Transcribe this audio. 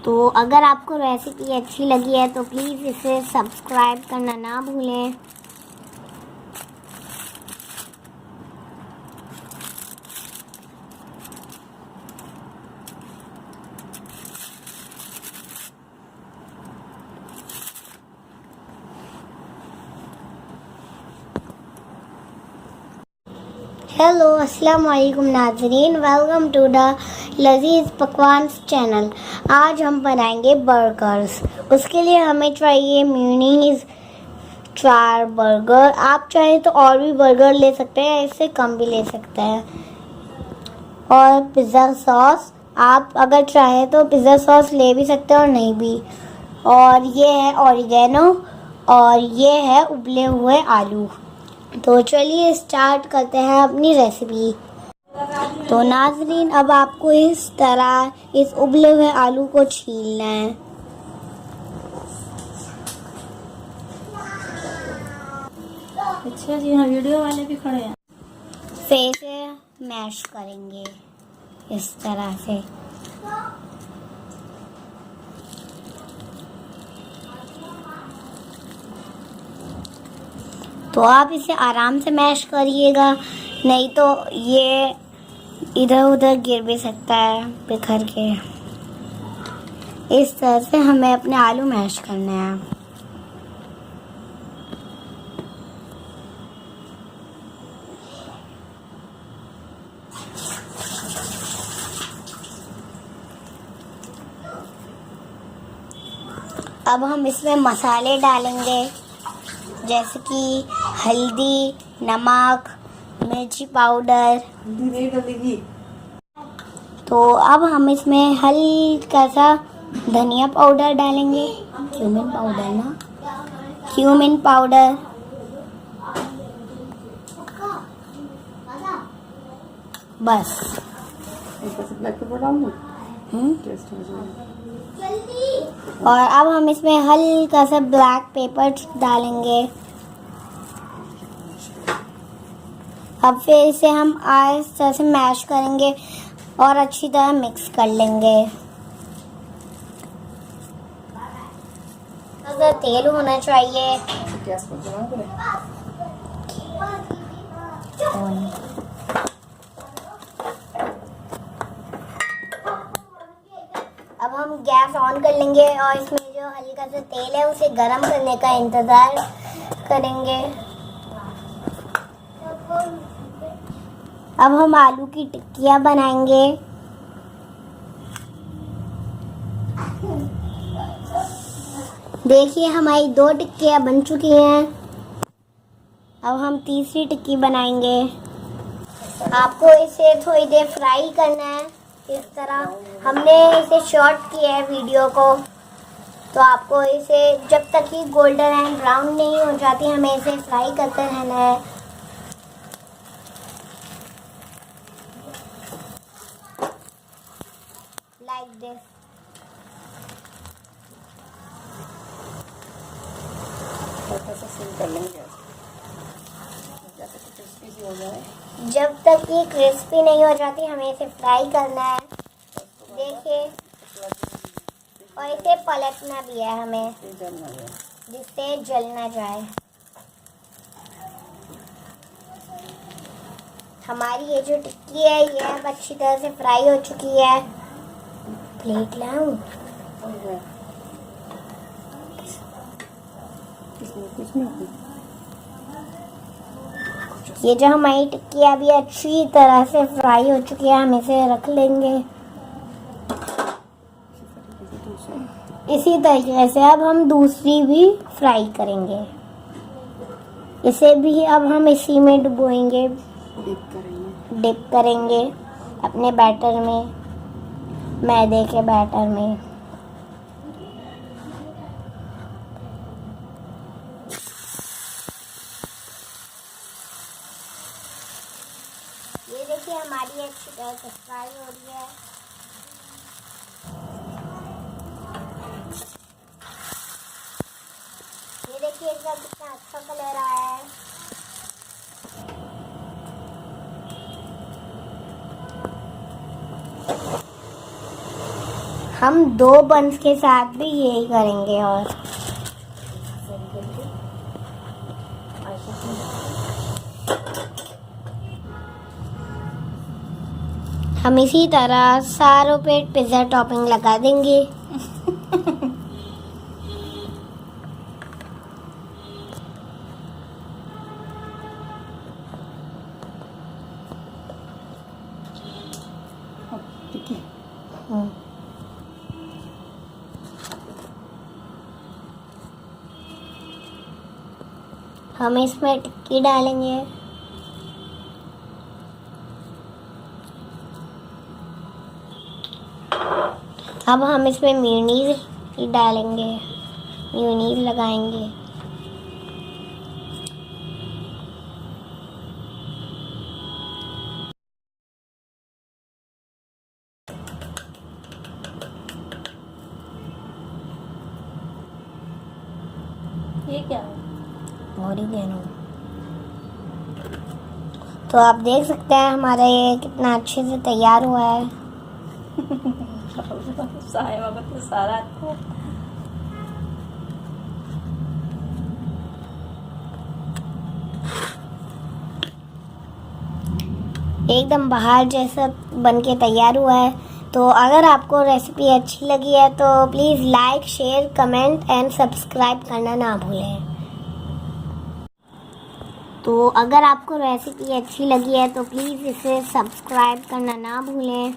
तो अगर आपको रेसिपी अच्छी लगी है तो प्लीज़ इसे सब्सक्राइब करना ना भूलें। हेलो अस्सलाम वालेकुम नाज़रीन, वेलकम टू द लजीज पकवान्स चैनल। आज हम बनाएंगे बर्गर्स। उसके लिए हमें चाहिए मेयोनीज 4 बर्गर। आप चाहें तो और भी बर्गर ले सकते हैं, इससे कम भी ले सकते हैं। और पिज़्ज़ा सॉस, आप अगर चाहें तो पिज़्ज़ा सॉस ले भी सकते हैं और नहीं भी। और ये है ऑरिगेनो और ये है उबले हुए आलू। तो चलिए स्टार्ट करते हैं अपनी रेसिपी। तो नाज़रीन, अब आपको इस तरह इस उबले हुए आलू को छीलना है। अच्छा जी, हाँ वीडियो वाले भी खड़े हैं। फिर इसे मैश करेंगे इस तरह से। तो आप इसे आराम से मैश करिएगा, नहीं तो ये इधर उधर गिर भी सकता है बिखर के। इस तरह से हमें अपने आलू मैश करने हैं। अब हम इसमें मसाले डालेंगे, जैसे कि हल्दी, नमक, मिर्ची पाउडर। तो अब हम इसमें हल्का सा धनिया पाउडर डालेंगे, क्यूमिन पाउडर ना, क्यूमिन पाउडर। बस। और अब हम इसमें हल्का सा ब्लैक पेपर डालेंगे। अब फिर इसे हम आहिस्ते से मैश करेंगे और अच्छी तरह मिक्स कर लेंगे। अगर तेल होना चाहिए। अब हम गैस ऑन कर लेंगे और इसमें जो हल्का सा तेल है उसे गरम करने का इंतज़ार करेंगे। अब हम आलू की टिक्कियाँ बनाएंगे। देखिए हमारी 2 टिक्कियाँ बन चुकी हैं। अब हम तीसरी टिक्की बनाएंगे। आपको इसे थोड़ी देर फ्राई करना है। इस तरह हमने इसे शॉर्ट किया है वीडियो को, तो आपको इसे जब तक कि गोल्डन एंड ब्राउन नहीं हो जाती हमें इसे फ्राई करते रहना है। Like this. जब तक ये क्रिस्पी नहीं हो जाती हमें इसे फ्राई करना है। देखिए, और इसे पलटना भी है हमें, जिससे जल ना जाए। हमारी ये जो टिक्की है ये अब अच्छी तरह से फ्राई हो चुकी है। प्लेट लाऊं? ये जो हमारी टिक्की अभी अच्छी तरह से फ्राई हो चुकी है, हम इसे रख लेंगे इसी तरीके से। अब हम दूसरी भी फ्राई करेंगे। इसे भी अब हम इसी में डुबोएंगे, डिप करेंगे अपने बैटर में, मैदे के बैटर में। ये देखिए हमारी अच्छी तरह से फ्राई हो रही है। ये देखिए इसका कितना अच्छा कलर आया है। हम 2 बंस के साथ भी यही करेंगे। और हम इसी तरह सारों पे पिज़्ज़ा टॉपिंग लगा देंगे। हम इसमें टिक्की डालेंगे। अब हम इसमें मेयोनीज डालेंगे, मेयोनीज लगाएंगे। ये क्या है? और ही देना। तो आप देख सकते हैं हमारा ये कितना अच्छे से तैयार हुआ है। तो सारा एकदम बाहर जैसा बन के तैयार हुआ है। तो अगर आपको रेसिपी अच्छी लगी है तो please like, share, comment and subscribe करना ना भूलें। तो अगर आपको रेसिपी अच्छी लगी है तो प्लीज़ इसे सब्सक्राइब करना ना भूलें।